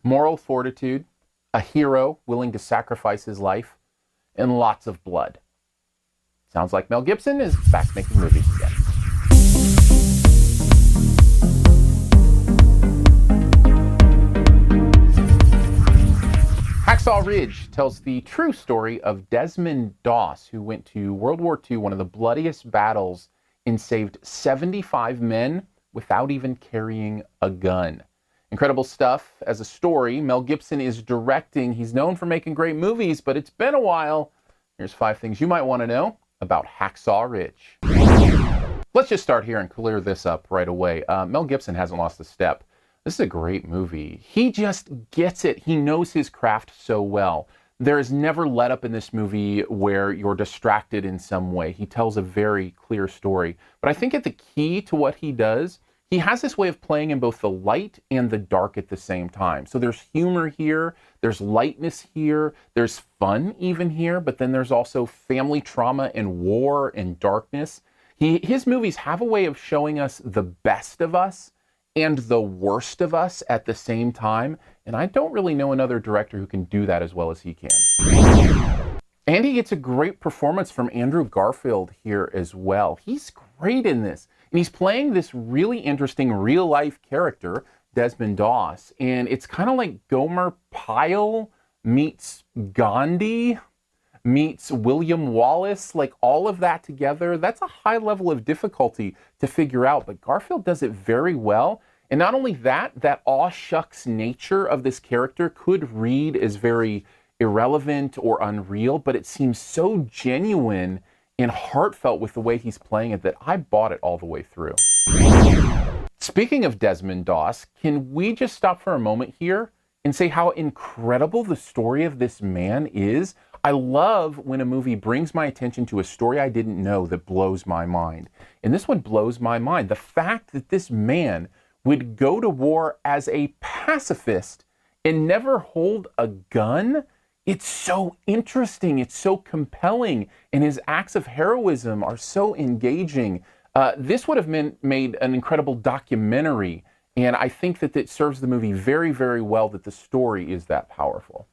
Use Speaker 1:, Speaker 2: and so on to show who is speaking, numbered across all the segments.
Speaker 1: moral fortitude, a hero willing to sacrifice his life, and lots of blood. Sounds like Mel Gibson is back making movies again. Hacksaw Ridge tells the true story of Desmond Doss, who went to World War II, one of the bloodiest battles, and saved 75 men without even carrying a gun. Incredible stuff. As a story, Mel Gibson is directing. He's known for making great movies, but it's been a while. Here's 5 things you might want to know about Hacksaw Ridge. Let's just start here and clear this up right away. Mel Gibson hasn't lost a step. This is a great movie. He just gets it. He knows his craft so well. There is never let up in this movie where you're distracted in some way. He tells a very clear story. But I think at the key to what he does, he has this way of playing in both the light and the dark at the same time. So there's humor here, there's lightness here, there's fun even here, but then there's also family trauma and war and darkness. His movies have a way of showing us the best of us and the worst of us at the same time. And I don't really know another director who can do that as well as he can. And he gets a great performance from Andrew Garfield here as well. He's great in this. And he's playing this really interesting real-life character, Desmond Doss. And it's kind of like Gomer Pyle meets Gandhi meets William Wallace, like all of that together. That's a high level of difficulty to figure out, but Garfield does it very well. And not only that, that aw shucks nature of this character could read as very irrelevant or unreal, but it seems so genuine and heartfelt with the way he's playing it that I bought it all the way through. Speaking of Desmond Doss, can we just stop for a moment here and say how incredible the story of this man is? I love when a movie brings my attention to a story I didn't know that blows my mind. And this one blows my mind. The fact that this man would go to war as a pacifist and never hold a gun, it's so interesting. It's so compelling. And his acts of heroism are so engaging. This would have made an incredible documentary. And I think that it serves the movie very, very well that the story is that powerful.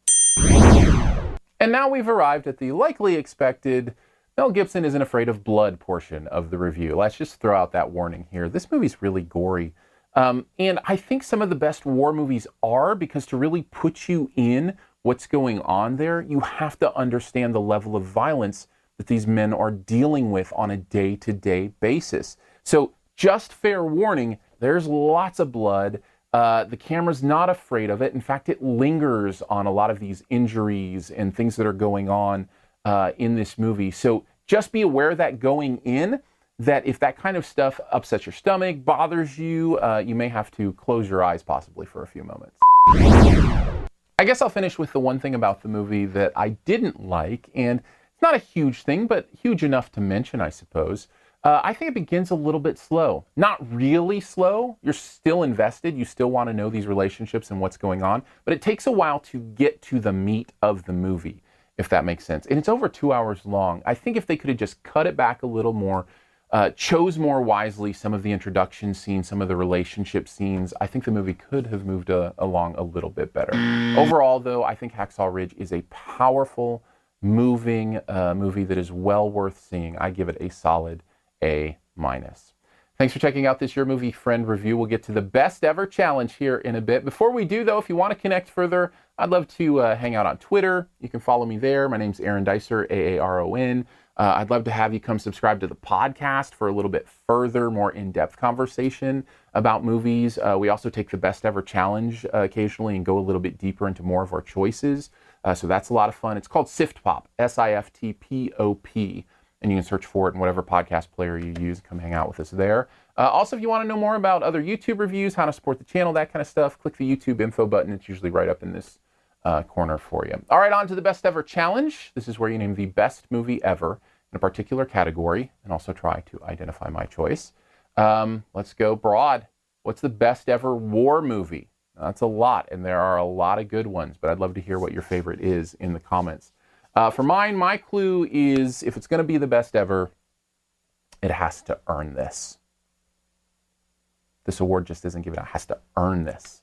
Speaker 1: And now we've arrived at the likely expected Mel Gibson isn't afraid of blood portion of the review. Let's just throw out that warning here. This movie's really gory. And I think some of the best war movies are, because to really put you in what's going on there, you have to understand the level of violence that these men are dealing with on a day-to-day basis. So just fair warning, there's lots of blood. The camera's not afraid of it. In fact, it lingers on a lot of these injuries and things that are going on in this movie. So just be aware that going in, that if that kind of stuff upsets your stomach, bothers you, you may have to close your eyes possibly for a few moments. I guess I'll finish with the one thing about the movie that I didn't like, and it's not a huge thing, but huge enough to mention, I suppose. I think it begins a little bit slow. Not really slow. You're still invested. You still want to know these relationships and what's going on. But it takes a while to get to the meat of the movie, if that makes sense. And it's over 2 hours long. I think if they could have just cut it back a little more, chose more wisely some of the introduction scenes, some of the relationship scenes, I think the movie could have moved along a little bit better. Overall, though, I think Hacksaw Ridge is a powerful, moving movie that is well worth seeing. I give it a solid A-. Thanks for checking out this Your Movie Friend review. We'll get to the best ever challenge here in a bit. Before we do, though, if you want to connect further, I'd love to hang out on Twitter. You can follow me there. My name's Aaron Dicer, Aaron. I'd love to have you come subscribe to the podcast for a little bit further, more in-depth conversation about movies. We also take the best ever challenge occasionally and go a little bit deeper into more of our choices. So that's a lot of fun. It's called SiftPop, SiftPop. And you can search for it in whatever podcast player you use. Come hang out with us there. Also, if you want to know more about other YouTube reviews, how to support the channel, that kind of stuff, click the YouTube info button. It's usually right up in this corner for you. All right, on to the best ever challenge. This is where you name the best movie ever in a particular category and also try to identify my choice. Let's go broad. What's the best ever war movie? That's a lot, and there are a lot of good ones, but I'd love to hear what your favorite is in the comments. For mine, my clue is, if it's going to be the best ever, it has to earn this. This award just isn't given out. It has to earn this.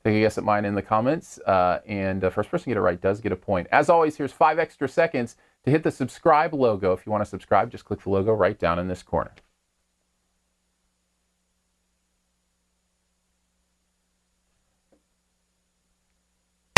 Speaker 1: Take a guess at mine in the comments. And the first person to get it right does get a point. As always, here's 5 extra seconds to hit the subscribe logo. If you want to subscribe, just click the logo right down in this corner.